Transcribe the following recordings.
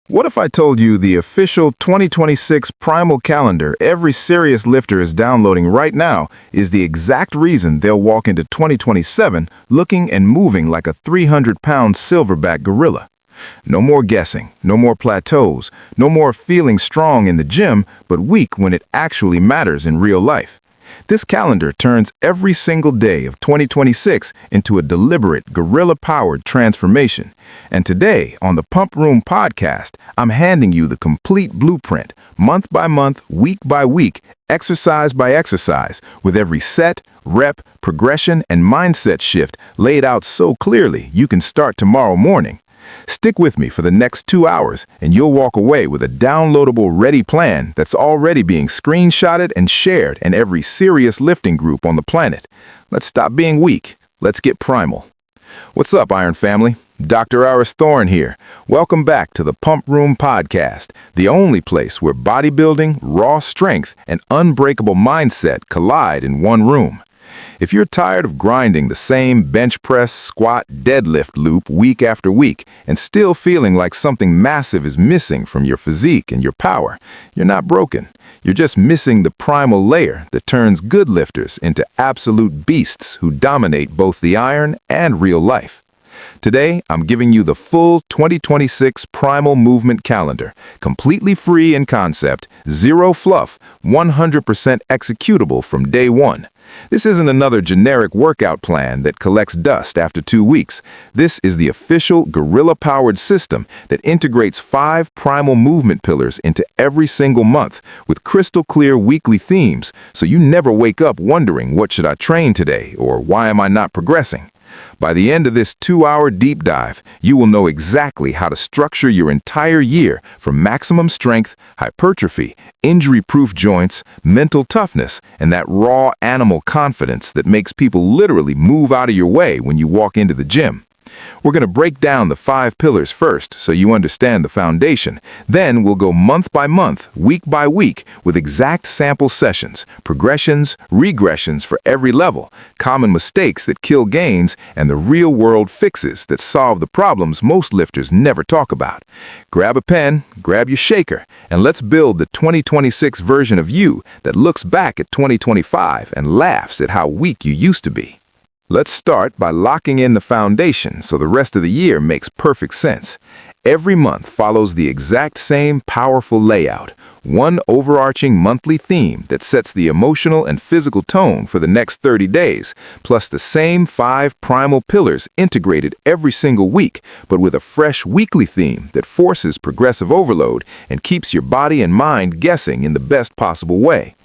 What if I told you the official 2026 Primal calendar every serious lifter is downloading right now is the exact reason they'll walk into 2027 looking and moving like a 300-pound silverback gorilla? No more guessing, no more plateaus, no more feeling strong in the gym but weak when it actually matters in real life. This calendar turns every single day of 2026 into a deliberate, gorilla-powered transformation. And today, on the Pump Room podcast, I'm handing you the complete blueprint, month by month, week by week, exercise by exercise, with every set, rep, progression, and mindset shift laid out so clearly you can start tomorrow morning. Stick with me for the next 2 hours and you'll walk away with a downloadable ready plan that's already being screenshotted and shared in every serious lifting group on the planet. Let's stop being weak. Let's get primal. What's up, Iron Family? Dr. Aris Thorne here. Welcome back to the Pump Room podcast, the only place where bodybuilding, raw strength, and unbreakable mindset collide in one room. If you're tired of grinding the same bench press, squat, deadlift loop week after week and still feeling like something massive is missing from your physique and your power, you're not broken. You're just missing the primal layer that turns good lifters into absolute beasts who dominate both the iron and real life. Today, I'm giving you the full 2026 Primal Movement Calendar, completely free in concept, zero fluff, 100% executable from day one. This isn't another generic workout plan that collects dust after 2 weeks. This is the official gorilla-powered system that integrates 5 primal movement pillars into every single month with crystal-clear weekly themes, so you never wake up wondering what should I train today or why am I not progressing. By the end of this 2-hour deep dive, you will know exactly how to structure your entire year for maximum strength, hypertrophy, injury-proof joints, mental toughness, and that raw animal confidence that makes people literally move out of your way when you walk into the gym. We're going to break down the 5 pillars first so you understand the foundation. Then we'll go month by month, week by week with exact sample sessions, progressions, regressions for every level, common mistakes that kill gains, and the real-world fixes that solve the problems most lifters never talk about. Grab a pen, grab your shaker, and let's build the 2026 version of you that looks back at 2025 and laughs at how weak you used to be. Let's start by locking in the foundation so the rest of the year makes perfect sense. Every month follows the exact same powerful layout, one overarching monthly theme that sets the emotional and physical tone for the next 30 days, plus the same 5 primal pillars integrated every single week, but with a fresh weekly theme that forces progressive overload and keeps your body and mind guessing in the best possible way.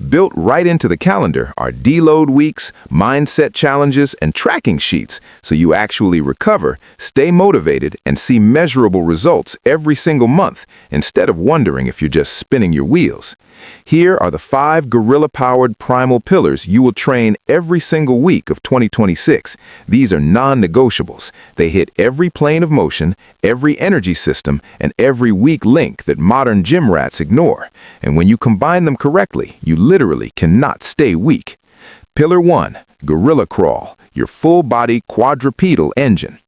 Built right into the calendar are deload weeks, mindset challenges, and tracking sheets so you actually recover, stay motivated, and see measurable results every single month instead of wondering if you're just spinning your wheels. Here are the 5 gorilla-powered primal pillars you will train every single week of 2026. These are non-negotiables. They hit every plane of motion, every energy system, and every weak link that modern gym rats ignore. And when you combine them correctly, you literally cannot stay weak. Pillar 1, Gorilla Crawl, your full-body quadrupedal engine.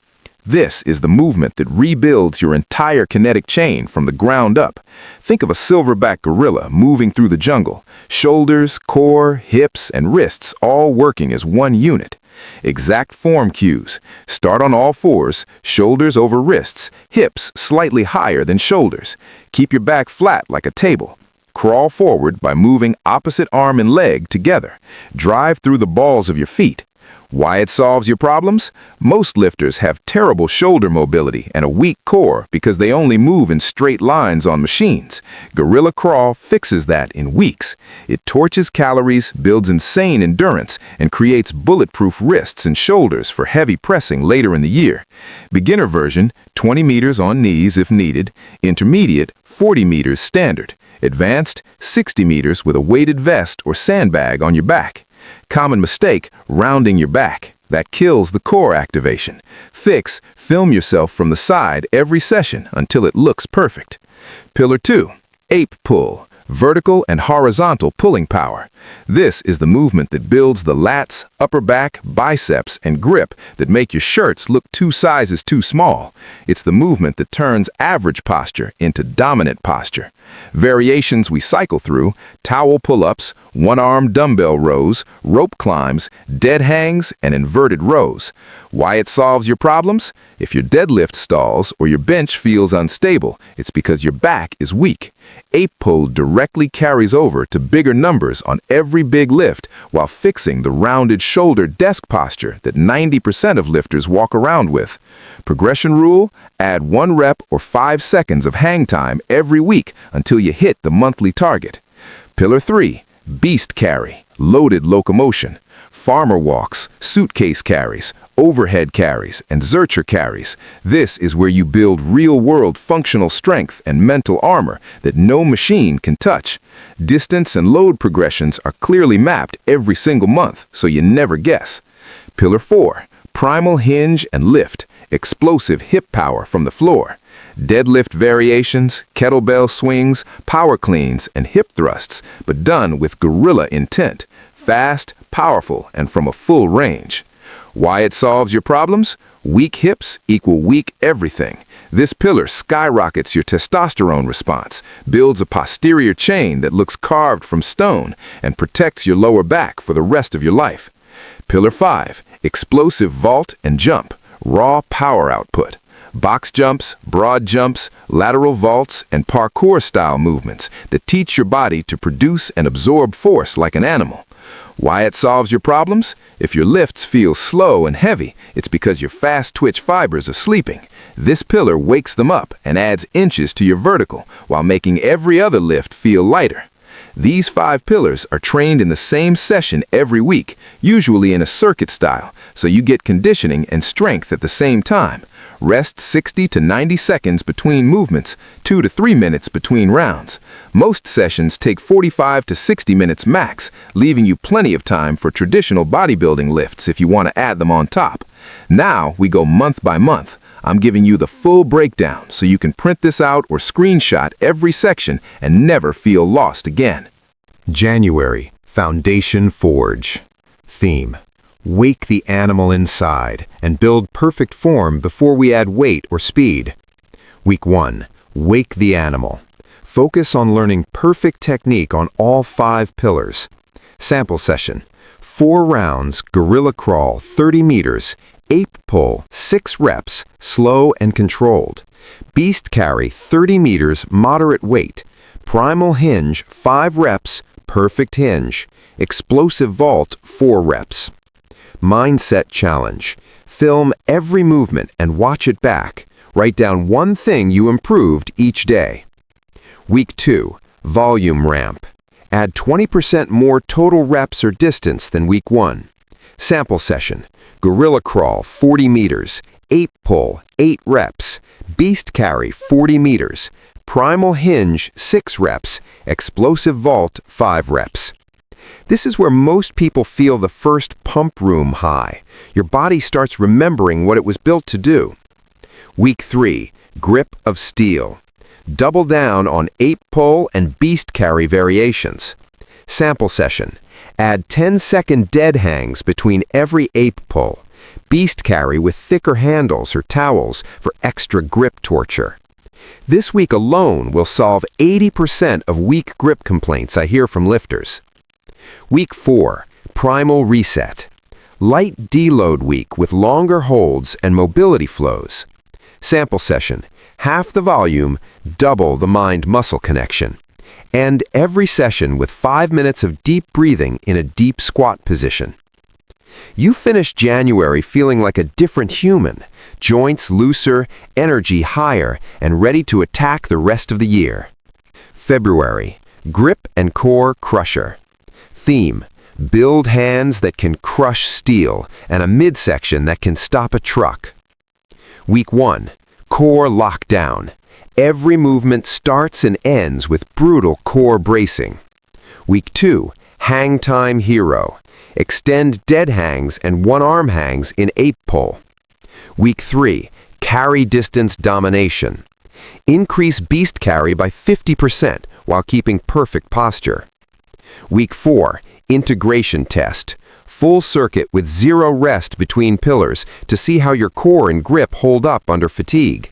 This is the movement that rebuilds your entire kinetic chain from the ground up. Think of a silverback gorilla moving through the jungle, shoulders, core, hips, and wrists all working as one unit. Exact form cues. Start on all fours, shoulders over wrists, hips slightly higher than shoulders. Keep your back flat like a table. Crawl forward by moving opposite arm and leg together. Drive through the balls of your feet. Why it solves your problems? Most lifters have terrible shoulder mobility and a weak core because they only move in straight lines on machines. Gorilla Crawl fixes that in weeks. It torches calories, builds insane endurance, and creates bulletproof wrists and shoulders for heavy pressing later in the year. Beginner version, 20 meters on knees if needed. Intermediate, 40 meters standard. Advanced, 60 meters with a weighted vest or sandbag on your back. Common mistake, rounding your back. That kills the core activation. Fix, film yourself from the side every session until it looks perfect. Pillar 2, Ape Pull, vertical and horizontal pulling power. This is the movement that builds the lats, upper back, biceps, and grip that make your shirts look 2 sizes too small. It's the movement that turns average posture into dominant posture. Variations we cycle through: towel pull-ups, one-arm dumbbell rows, rope climbs, dead hangs, and inverted rows. Why it solves your problems? If your deadlift stalls or your bench feels unstable, it's because your back is weak. Ape pull directly carries over to bigger numbers on every big lift while fixing the rounded shoulder desk posture that 90% of lifters walk around with. Progression rule: add 1 rep or 5 seconds of hang time every week until you hit the monthly target. Pillar 3, beast carry, loaded locomotion. Farmer walks, suitcase carries, overhead carries, and zercher carries. This is where you build real-world functional strength and mental armor that no machine can touch. Distance and load progressions are clearly mapped every single month, so you never guess. Pillar 4, primal hinge and lift, explosive hip power from the floor. Deadlift variations, kettlebell swings, power cleans, and hip thrusts, but done with gorilla intent. Fast, powerful, and from a full range. Why it solves your problems? Weak hips equal weak everything. This pillar skyrockets your testosterone response, builds a posterior chain that looks carved from stone, and protects your lower back for the rest of your life. Pillar 5, explosive vault and jump, raw power output. Box jumps, broad jumps, lateral vaults, and parkour-style movements that teach your body to produce and absorb force like an animal. Why it solves your problems? If your lifts feel slow and heavy, it's because your fast-twitch fibers are sleeping. This pillar wakes them up and adds inches to your vertical while making every other lift feel lighter. These 5 pillars are trained in the same session every week, usually in a circuit style, so you get conditioning and strength at the same time. Rest 60 to 90 seconds between movements, 2 to 3 minutes between rounds. Most sessions take 45 to 60 minutes max, leaving you plenty of time for traditional bodybuilding lifts if you want to add them on top. Now we go month by month. I'm giving you the full breakdown so you can print this out or screenshot every section and never feel lost again. January, Foundation Forge. Theme: wake the animal inside and build perfect form before we add weight or speed. Week 1, wake the animal. Focus on learning perfect technique on all 5 pillars. Sample session: 4 rounds, gorilla crawl 30 meters, ape pull 6 reps, slow and controlled. Beast carry 30 meters, moderate weight. Primal hinge 5 reps, perfect hinge. Explosive vault 4 reps. Mindset challenge: film every movement and watch it back. Write down 1 thing you improved each day. Week 2, volume ramp. Add 20% more total reps or distance than week 1. Sample session: gorilla crawl 40 meters, ape pull 8 reps, beast carry 40 meters, primal hinge 6 reps, explosive vault 5 reps. This is where most people feel the first pump room high. Your body starts remembering what it was built to do. Week 3, grip of steel. Double down on ape pull and beast carry variations. Sample session: add 10-second dead hangs between every ape pull. Beast carry with thicker handles or towels for extra grip torture. This week alone will solve 80% of weak grip complaints I hear from lifters. Week 4, primal reset. Light deload week with longer holds and mobility flows. Sample session: half the volume, double the mind-muscle connection. End every session with 5 minutes of deep breathing in a deep squat position. You finish January feeling like a different human, joints looser, energy higher, and ready to attack the rest of the year. February, grip and core crusher. Theme: build hands that can crush steel and a midsection that can stop a truck. Week 1, core lockdown. Every movement starts and ends with brutal core bracing. Week 2, hang time hero. Extend dead hangs and one-arm hangs in ape pull. Week 3, carry distance domination. Increase beast carry by 50% while keeping perfect posture. Week 4, integration test. Full circuit with zero rest between pillars to see how your core and grip hold up under fatigue.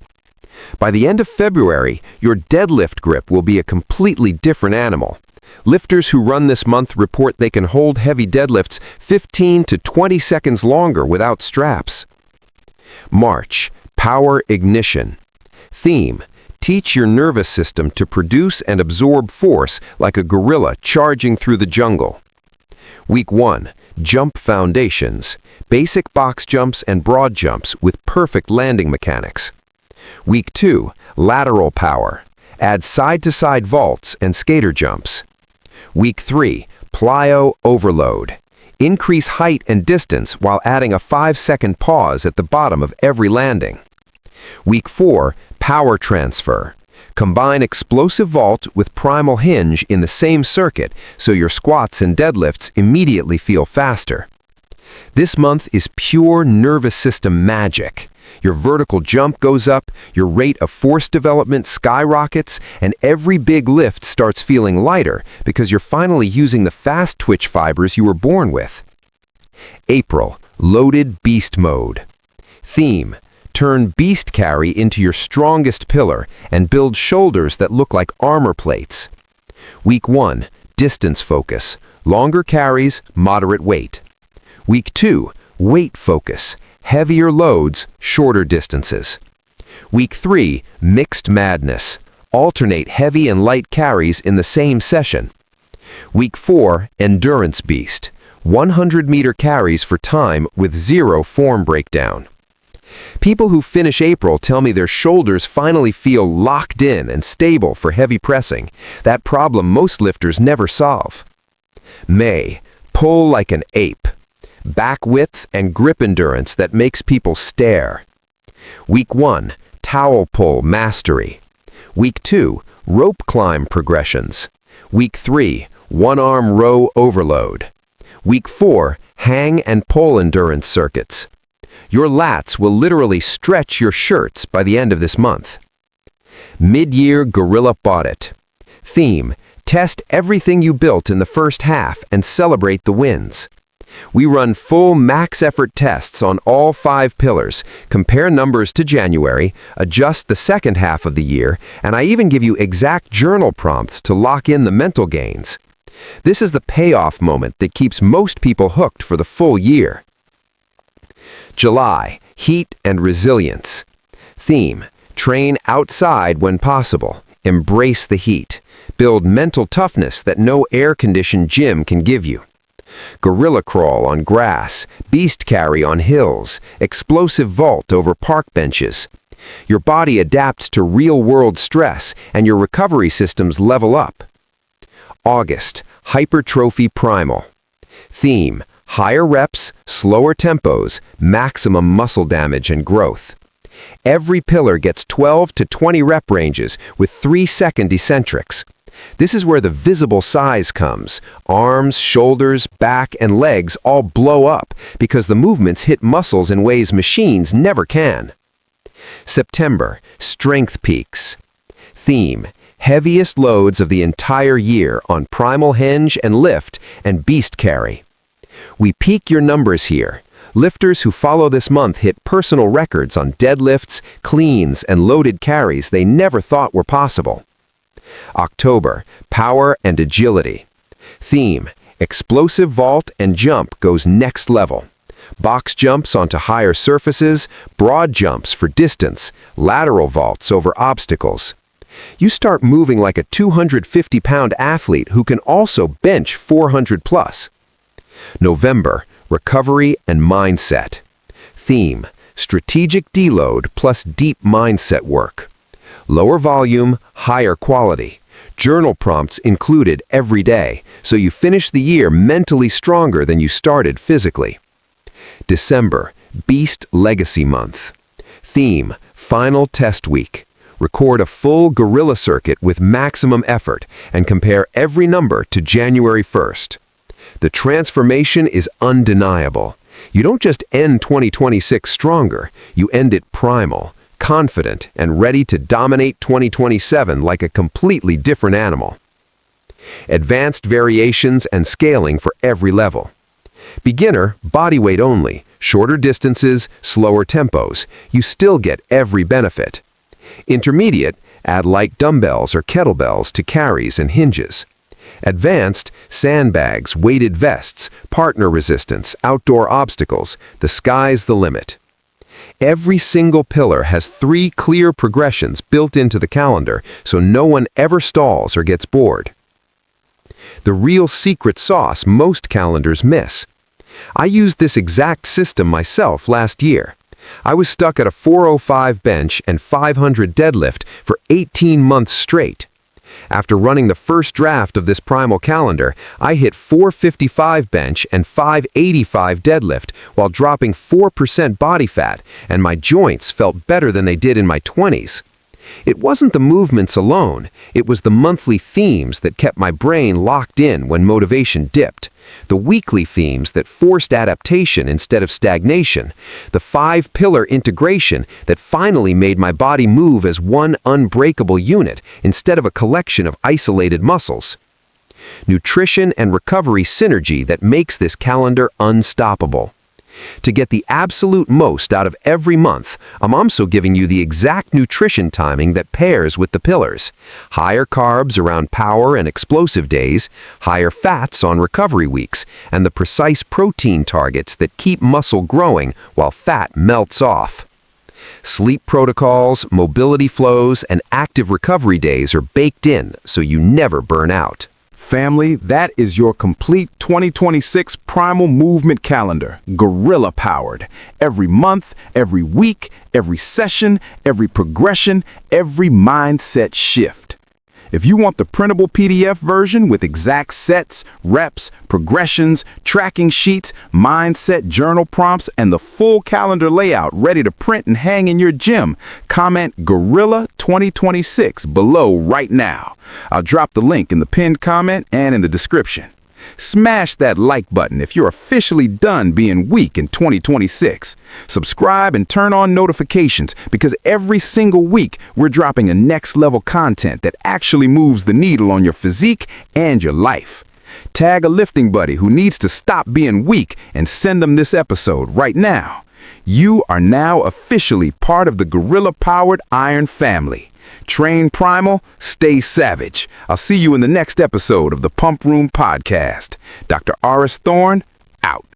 By the end of February, your deadlift grip will be a completely different animal. Lifters who run this month report they can hold heavy deadlifts 15 to 20 seconds longer without straps. March, power ignition. Theme, teach your nervous system to produce and absorb force like a gorilla charging through the jungle. Week 1, jump foundations. Basic box jumps and broad jumps with perfect landing mechanics. Week 2, lateral power. Add side-to-side vaults and skater jumps. Week 3, plyo overload. Increase height and distance while adding a 5-second pause at the bottom of every landing. Week 4, power transfer. Combine explosive vault with primal hinge in the same circuit so your squats and deadlifts immediately feel faster. This month is pure nervous system magic. Your vertical jump goes up, your rate of force development skyrockets, and every big lift starts feeling lighter because you're finally using the fast twitch fibers you were born with. April, loaded beast mode. Theme, turn beast carry into your strongest pillar and build shoulders that look like armor plates. Week 1, distance focus. Longer carries, moderate weight. Week 2, weight focus. Heavier loads, shorter distances. Week 3, mixed madness. Alternate heavy and light carries in the same session. Week 4, endurance beast. 100-meter carries for time with zero form breakdown. People who finish April tell me their shoulders finally feel locked in and stable for heavy pressing, that problem most lifters never solve. May, pull like an ape. Back width and grip endurance that makes people stare. Week 1, towel pull mastery. Week 2, rope climb progressions. Week 3, one-arm row overload. Week 4, hang and pull endurance circuits. Your lats will literally stretch your shirts by the end of this month. Mid-year Gorilla Audit. Theme, test everything you built in the first half and celebrate the wins. We run full max effort tests on all 5 pillars, compare numbers to January, adjust the second half of the year, and I even give you exact journal prompts to lock in the mental gains. This is the payoff moment that keeps most people hooked for the full year. July, heat and resilience. Theme, train outside when possible, embrace the heat, build mental toughness that no air-conditioned gym can give you. Gorilla crawl on grass, beast carry on hills, explosive vault over park benches. Your body adapts to real-world stress and your recovery systems level up. August, hypertrophy primal. Theme, higher reps, slower tempos, maximum muscle damage and growth. Every pillar gets 12 to 20 rep ranges with 3-second eccentrics. This is where the visible size comes. Arms, shoulders, back, and legs all blow up because the movements hit muscles in ways machines never can. September, strength peaks. Theme, heaviest loads of the entire year on primal hinge and lift and beast carry. We peak your numbers here. Lifters who follow this month hit personal records on deadlifts, cleans, and loaded carries they never thought were possible. October, power and agility. Theme, explosive vault and jump goes next level. Box jumps onto higher surfaces, broad jumps for distance, lateral vaults over obstacles. You start moving like a 250-pound athlete who can also bench 400 plus. November, recovery and mindset. Theme, strategic deload plus deep mindset work. Lower volume, higher quality. Journal prompts included every day, so you finish the year mentally stronger than you started physically. December, Beast Legacy Month. Theme, final test week. Record a full gorilla circuit with maximum effort and compare every number to January 1st. The transformation is undeniable. You don't just end 2026 stronger, you end it primal, confident and ready to dominate 2027 like a completely different animal. Advanced variations and scaling for every level. Beginner, body weight only, shorter distances, slower tempos. You still get every benefit. Intermediate, add light dumbbells or kettlebells to carries and hinges. Advanced, sandbags, weighted vests, partner resistance, outdoor obstacles. The sky's the limit. Every single pillar has 3 clear progressions built into the calendar, so no one ever stalls or gets bored. The real secret sauce most calendars miss. I used this exact system myself last year. I was stuck at a 405 bench and 500 deadlift for 18 months straight. After running the first draft of this primal calendar, I hit 455 bench and 585 deadlift while dropping 4% body fat, and my joints felt better than they did in my 20s. It wasn't the movements alone, it was the monthly themes that kept my brain locked in when motivation dipped. The weekly themes that forced adaptation instead of stagnation. The 5-pillar integration that finally made my body move as one unbreakable unit instead of a collection of isolated muscles. Nutrition and recovery synergy that makes this calendar unstoppable. To get the absolute most out of every month, I'm also giving you the exact nutrition timing that pairs with the pillars. Higher carbs around power and explosive days, higher fats on recovery weeks, and the precise protein targets that keep muscle growing while fat melts off. Sleep protocols, mobility flows, and active recovery days are baked in so you never burn out. Family, that is your complete 2026 Primal Movement Calendar, Gorilla-Powered. Every month, every week, every session, every progression, every mindset shift. If you want the printable PDF version with exact sets, reps, progressions, tracking sheets, mindset journal prompts, and the full calendar layout ready to print and hang in your gym, comment Gorilla 2026 below right now. I'll drop the link in the pinned comment and in the description. Smash that like button if you're officially done being weak in 2026. Subscribe and turn on notifications because every single week we're dropping a next level content that actually moves the needle on your physique and your life. Tag a lifting buddy who needs to stop being weak and send them this episode right now. You are now officially part of the Gorilla-Powered Iron family. Train primal, stay savage. I'll see you in the next episode of the Pump Room Podcast. Dr. Aris Thorne, out.